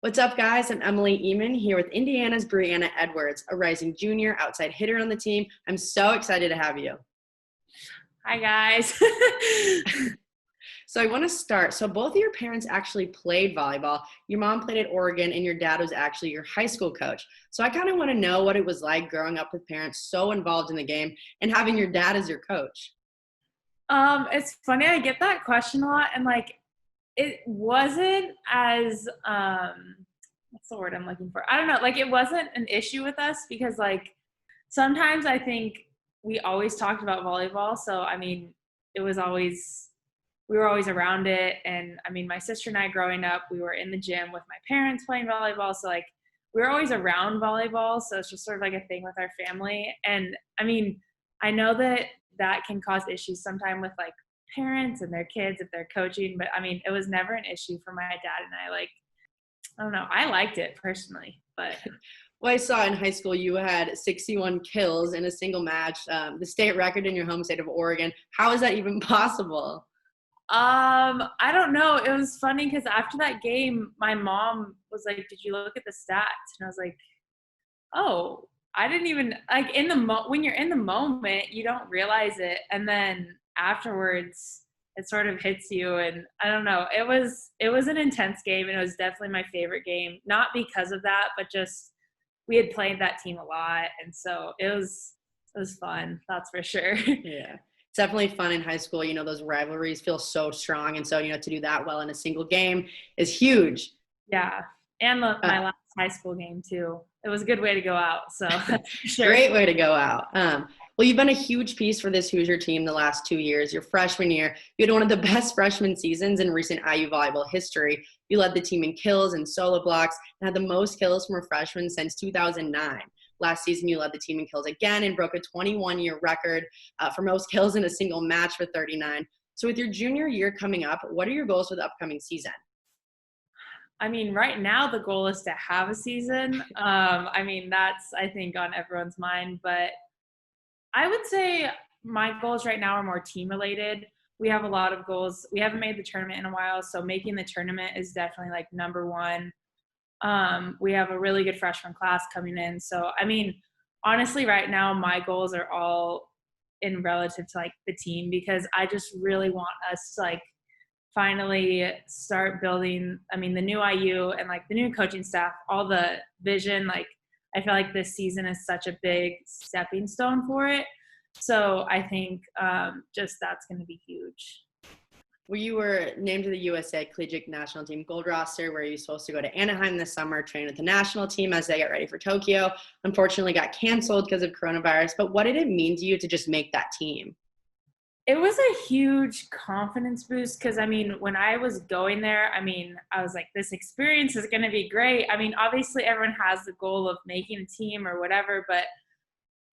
What's up, guys? I'm Emily Ehman here with Indiana's Breanna Edwards, a rising junior outside hitter on the team. I'm so excited to have you. Hi, guys. So I want to start. So both of your parents actually played volleyball. Your mom played at Oregon and your dad was actually your high school coach. So I kind of want to know what it was like growing up with parents so involved in the game and having your dad as your coach. It's funny, I get that question a lot, and it wasn't as what's the word I'm looking for? I don't know, it wasn't an issue with us because sometimes I think we always talked about volleyball. So I mean, it was always we were always around it. And I mean, my sister and I growing up, we were in the gym with my parents playing volleyball. So we were always around volleyball. So it's just sort of like a thing with our family. And I mean, I know that can cause issues sometimes with parents and their kids if they're coaching, but I mean, it was never an issue for my dad and I. I don't know, I liked it personally, but Well, I saw in high school you had 61 kills in a single match, the state record in your home state of Oregon. How is that even possible? I don't know. It was funny because after that game, my mom was like, "Did you look at the stats?" And I was like, "Oh, I didn't even when you're in the moment, you don't realize it, and then afterwards, it sort of hits you." And I don't know. It was an intense game, and it was definitely my favorite game. Not because of that, but just we had played that team a lot, and so it was fun. That's for sure. Yeah. It's definitely fun in high school. You know, those rivalries feel so strong. And so, to do that well in a single game is huge. Yeah, and my last high school game too. It was a good way to go out. So that's for sure. Great way to go out. Well, you've been a huge piece for this Hoosier team the last 2 years. Your freshman year, you had one of the best freshman seasons in recent IU volleyball history. You led the team in kills and solo blocks and had the most kills from a freshman since 2009. Last season, you led the team in kills again and broke a 21-year record for most kills in a single match with 39. So with your junior year coming up, what are your goals for the upcoming season? I mean, right now the goal is to have a season. I mean, that's, I think, on everyone's mind. But I would say my goals right now are more team related. We have a lot of goals. We haven't made the tournament in a while, so making the tournament is definitely number one. We have a really good freshman class coming in. So, I mean, honestly, right now, my goals are all in relative to the team because I just really want us to finally start building, I mean, the new IU and the new coaching staff, all the vision, I feel like this season is such a big stepping stone for it. So I think just that's going to be huge. Well, you were named to the USA Collegiate national team gold roster, where you're supposed to go to Anaheim this summer, train with the national team as they get ready for Tokyo. Unfortunately, got canceled because of coronavirus. But what did it mean to you to just make that team? It was a huge confidence boost because, I mean, when I was going there, I mean, I was like, this experience is going to be great. I mean, obviously everyone has the goal of making a team or whatever, but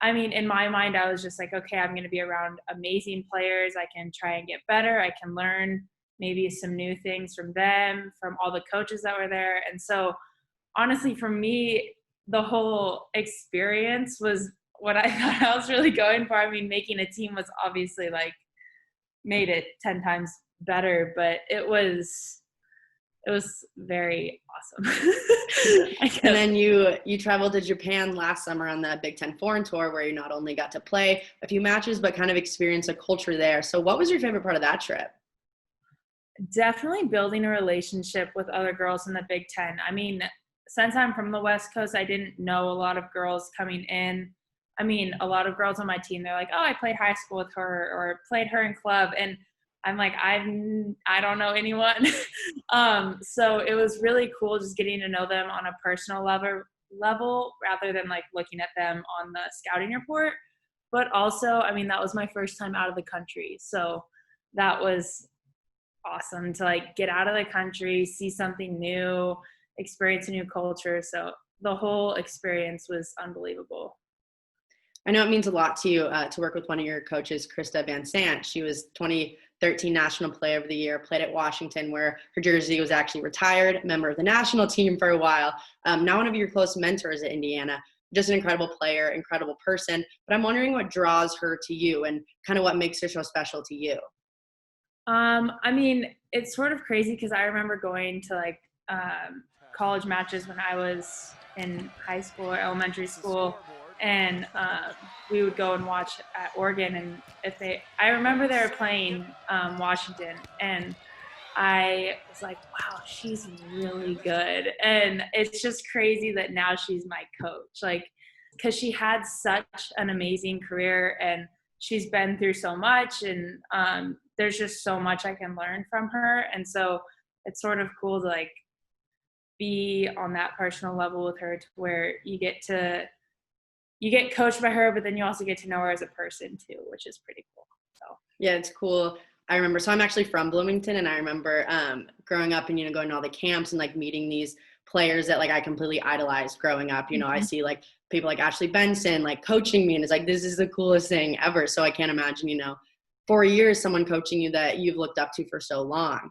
I mean, in my mind, I was just like, okay, I'm going to be around amazing players. I can try and get better. I can learn maybe some new things from them, from all the coaches that were there. And so honestly, for me, the whole experience was what I thought I was really going for. I mean, making a team was obviously made it 10 times better, but it was very awesome. And then you traveled to Japan last summer on the Big Ten Foreign Tour, where you not only got to play a few matches, but kind of experience a culture there. So what was your favorite part of that trip? Definitely building a relationship with other girls in the Big Ten. I mean, since I'm from the West Coast, I didn't know a lot of girls coming in. I mean, a lot of girls on my team, they're like, oh, I played high school with her or played her in club. And I'm like, I don't know anyone. So it was really cool just getting to know them on a personal level rather than looking at them on the scouting report. But also, I mean, that was my first time out of the country. So that was awesome to get out of the country, see something new, experience a new culture. So the whole experience was unbelievable. I know it means a lot to you to work with one of your coaches, Krista Vansant. She was 2013 National Player of the Year, played at Washington, where her jersey was actually retired, member of the national team for a while. Now one of your close mentors at Indiana, just an incredible player, incredible person. But I'm wondering what draws her to you and kind of what makes her so special to you. I mean, it's sort of crazy because I remember going to college matches when I was in high school or elementary school, and we would go and watch at Oregon. And I remember they were playing Washington, and I was like, wow, she's really good. And it's just crazy that now she's my coach, like, because she had such an amazing career and she's been through so much, and there's just so much I can learn from her. And so it's sort of cool to like be on that personal level with her, to where you get coached by her, but then you also get to know her as a person too, which is pretty cool. So yeah, it's cool. I remember, so I'm actually from Bloomington, and I remember growing up and, going to all the camps and like meeting these players that like I completely idolized growing up. I see like people like Ashley Benson like coaching me, and it's like, this is the coolest thing ever. So I can't imagine, 4 years, someone coaching you that you've looked up to for so long.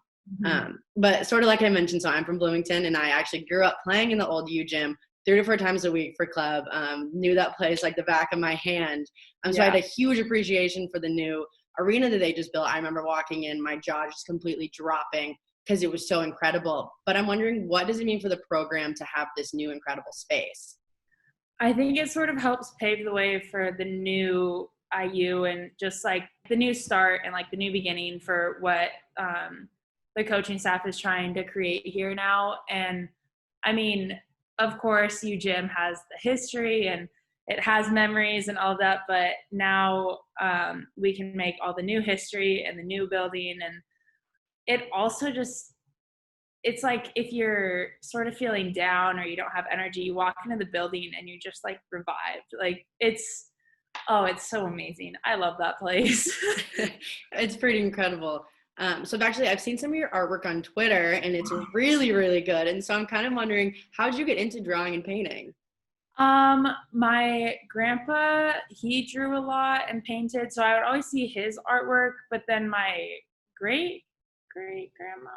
But sort of like I mentioned, so I'm from Bloomington, and I actually grew up playing in the old U gym 3 to 4 times a week for club. Knew that place like the back of my hand. So I had a huge appreciation for the new arena that they just built. I remember walking in, my jaw just completely dropping because it was so incredible. But I'm wondering, what does it mean for the program to have this new incredible space? I think it sort of helps pave the way for the new IU, and just like the new start and like the new beginning for what the coaching staff is trying to create here now. And I mean, of course, U Gym has the history and it has memories and all of that, but now we can make all the new history and the new building. And it also just, it's like if you're sort of feeling down or you don't have energy, you walk into the building and you're just like revived. Like it's so amazing. I love that place. It's pretty incredible. So actually, I've seen some of your artwork on Twitter, and it's really, really good. And so I'm kind of wondering, how did you get into drawing and painting? My grandpa, he drew a lot and painted, so I would always see his artwork. But then my great grandma,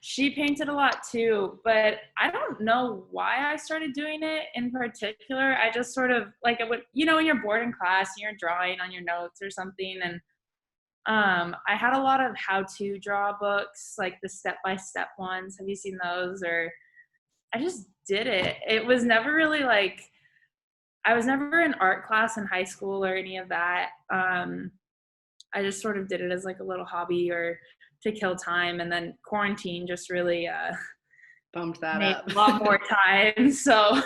she painted a lot too. But I don't know why I started doing it in particular. I just sort of like it would, when you're bored in class and you're drawing on your notes or something, and I had a lot of how-to draw books, like the step-by-step ones. Have you seen those? Or I just did it. It was never really like, I was never in art class in high school or any of that. I just sort of did it as like a little hobby or to kill time. And then quarantine just really bumped that made up a lot more time. So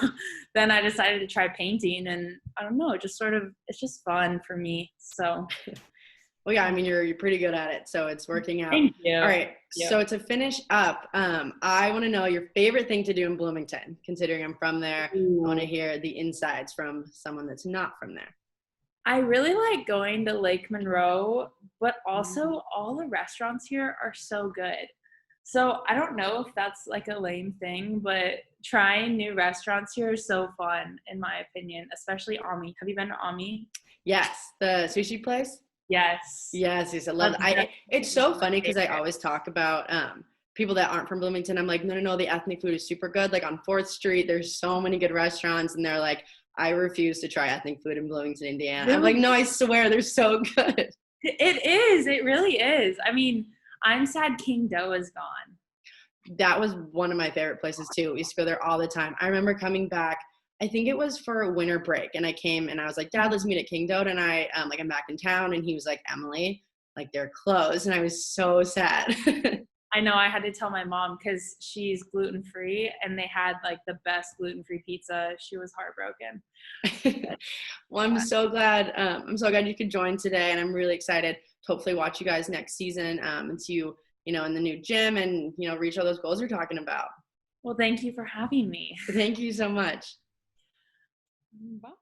then I decided to try painting, and I don't know, just sort of, it's just fun for me. So well, yeah, I mean, you're pretty good at it, so it's working out. Thank you. All right, so to finish up, I want to know your favorite thing to do in Bloomington, considering I'm from there. Ooh. I want to hear the insides from someone that's not from there. I really like going to Lake Monroe, but also all the restaurants here are so good. So I don't know if that's like a lame thing, but trying new restaurants here is so fun, in my opinion, especially Ami. Have you been to Ami? Yes, the sushi place? Yes. Yes, I love it. It's so funny because I always talk about people that aren't from Bloomington. I'm like, no, the ethnic food is super good. Like on 4th Street, there's so many good restaurants, and they're like, I refuse to try ethnic food in Bloomington, Indiana. Really? I'm like, no, I swear, they're so good. It is. It really is. I mean, I'm sad King Dough is gone. That was one of my favorite places too. We used to go there all the time. I remember coming back, I think it was for a winter break, and I came and I was like, Dad, let's meet at King Dough. And I'm back in town, and he was like, Emily, like they're closed. And I was so sad. I know, I had to tell my mom because she's gluten-free, and they had like the best gluten-free pizza. She was heartbroken. Well, I'm so glad you could join today, and I'm really excited to hopefully watch you guys next season and see you, in the new gym and, reach all those goals you're talking about. Well, thank you for having me. Thank you so much. Bye.